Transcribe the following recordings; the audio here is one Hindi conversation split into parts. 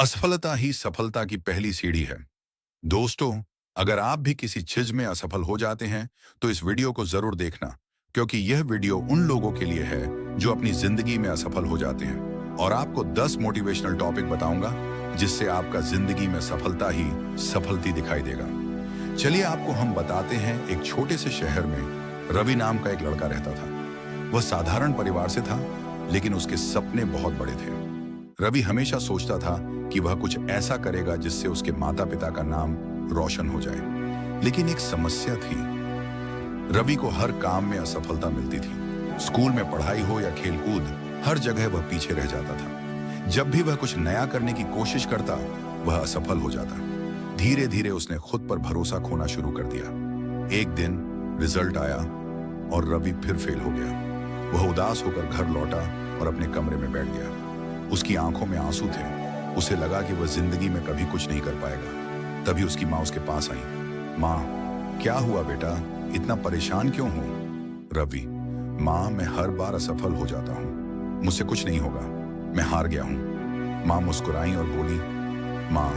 असफलता ही सफलता की पहली सीढ़ी है। दोस्तों, अगर आप भी किसी चीज में असफल हो जाते हैं तो इस वीडियो को जरूर देखना, क्योंकि यह वीडियो उन लोगों के लिए है जो अपनी जिंदगी में असफल हो जाते हैं। और आपको 10 मोटिवेशनल टॉपिक बताऊंगा जिससे आपका जिंदगी में सफलता ही सफलती दिखाई देगा। चलिए आपको हम बताते हैं। एक छोटे से शहर में रवि नाम का एक लड़का रहता था। वह साधारण परिवार से था, लेकिन उसके सपने बहुत बड़े थे। रवि हमेशा सोचता था कि वह कुछ ऐसा करेगा जिससे उसके माता पिता का नाम रोशन हो जाए। लेकिन एक समस्या थी। रवि को हर काम में असफलता मिलती थी। स्कूल में पढ़ाई हो या खेलकूद, हर जगह वह पीछे रह जाता था। जब भी वह कुछ नया करने की कोशिश करता, वह असफल हो जाता। धीरे धीरे उसने खुद पर भरोसा खोना शुरू कर दिया। एक दिन रिजल्ट आया और रवि फिर फेल हो गया। वह उदास होकर घर लौटा और अपने कमरे में बैठ गया। उसकी आंखों में आंसू थे। उसे लगा कि वह जिंदगी में कभी कुछ नहीं कर पाएगा। तभी उसकी माँ उसके पास आई। माँ, क्या हुआ बेटा, इतना परेशान क्यों हो? रवि: माँ, मैं हर बार असफल हो जाता हूँ, मुझसे कुछ नहीं होगा, मैं हार गया हूँ। माँ मुस्कुराई और बोली, माँ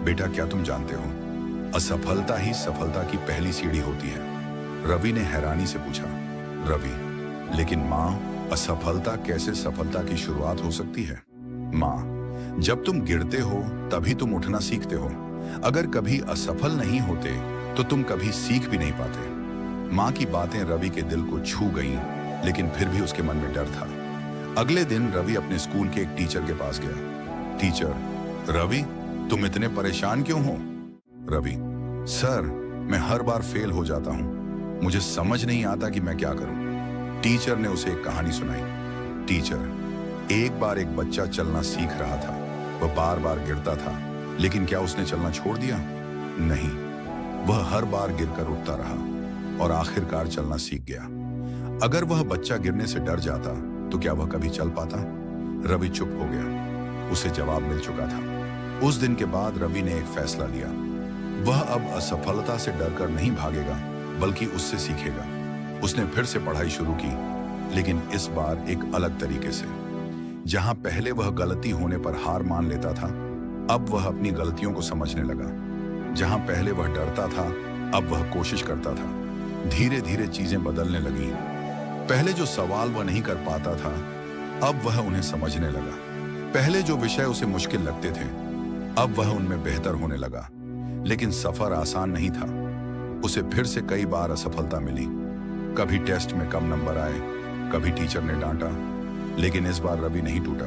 बेटा, क्या तुम जानते हो, असफलता ही सफलता की पहली सीढ़ी होती है। रवि ने हैरानी से पूछा, रवि, लेकिन माँ, असफलता कैसे सफलता की शुरुआत हो सकती है? माँ: जब तुम गिरते हो तभी तुम उठना सीखते हो। अगर कभी असफल नहीं होते तो तुम कभी सीख भी नहीं पाते। माँ की बातें रवि के दिल को छू गईं, लेकिन फिर भी उसके मन में डर था। अगले दिन रवि अपने स्कूल के एक टीचर के पास गया। टीचर: रवि, तुम इतने परेशान क्यों हो? रवि: सर, मैं हर बार फेल हो जाता हूँ, मुझे समझ नहीं आता कि मैं क्या करूँ। टीचर ने उसे एक कहानी सुनाई। टीचर: एक बार एक बच्चा चलना सीख रहा था। वह बार बार गिरता था, लेकिन क्या उसने चलना छोड़ दिया? नहीं, वह हर बार गिरकर उठता रहा और आखिरकार चलना सीख गया। अगर वह बच्चा गिरने से डर जाता तो क्या वह कभी चल पाता? रवि चुप हो गया। उसे जवाब मिल चुका था। उस दिन के बाद रवि ने एक फैसला लिया। वह अब असफलता से डरकर नहीं भागेगा, बल्कि उससे सीखेगा। उसने फिर से पढ़ाई शुरू की, लेकिन इस बार एक अलग तरीके से। जहां पहले वह गलती होने पर हार मान लेता था, अब वह अपनी गलतियों को समझने लगा। जहां पहले वह डरता था, अब वह कोशिश करता था। धीरे धीरे चीजें बदलने लगीं। पहले जो सवाल वह नहीं कर पाता था, अब वह उन्हें समझने लगा। पहले जो विषय उसे मुश्किल लगते थे, अब वह उनमें बेहतर होने लगा। लेकिन सफर आसान नहीं था। उसे फिर से कई बार असफलता मिली। कभी टेस्ट में कम नंबर आए, कभी टीचर ने डांटा, लेकिन इस बार रवि नहीं टूटा,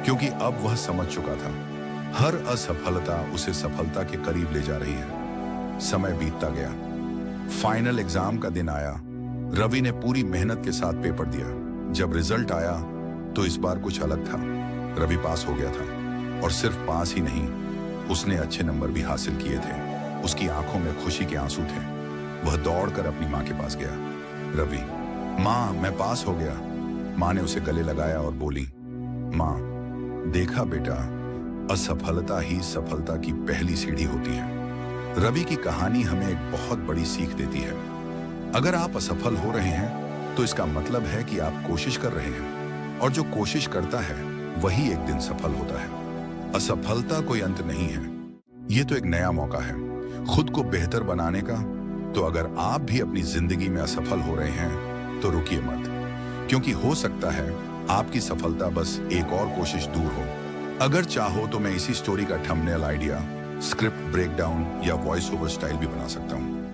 क्योंकि अब वह समझ चुका था हर असफलता उसे सफलता के करीब ले जा रही है। समय बीतता गया। फाइनल एग्जाम का दिन आया। रवि ने पूरी मेहनत के साथ पेपर दिया। जब रिजल्ट आया तो इस बार कुछ अलग था। रवि पास हो गया था, और सिर्फ पास ही नहीं, उसने अच्छे नंबर भी हासिल किए थे। उसकी आंखों में खुशी के आंसू थे। वह दौड़कर अपनी माँ के पास गया। रवि: माँ, मैं पास हो गया। माँ ने उसे गले लगाया और बोली, माँ, देखा बेटा, असफलता ही सफलता की पहली सीढ़ी होती है। रवि की कहानी हमें एक बहुत बड़ी सीख देती है। अगर आप असफल हो रहे हैं तो इसका मतलब है कि आप कोशिश कर रहे हैं, और जो कोशिश करता है वही एक दिन सफल होता है। असफलता कोई अंत नहीं है, ये तो एक नया मौका है खुद को बेहतर बनाने का। तो अगर आप भी अपनी जिंदगी में असफल हो रहे हैं तो रुकिए मत, क्योंकि हो सकता है आपकी सफलता बस एक और कोशिश दूर हो। अगर चाहो तो मैं इसी स्टोरी का थंबनेल आइडिया, स्क्रिप्ट ब्रेकडाउन या वॉइस ओवर स्टाइल भी बना सकता हूँ।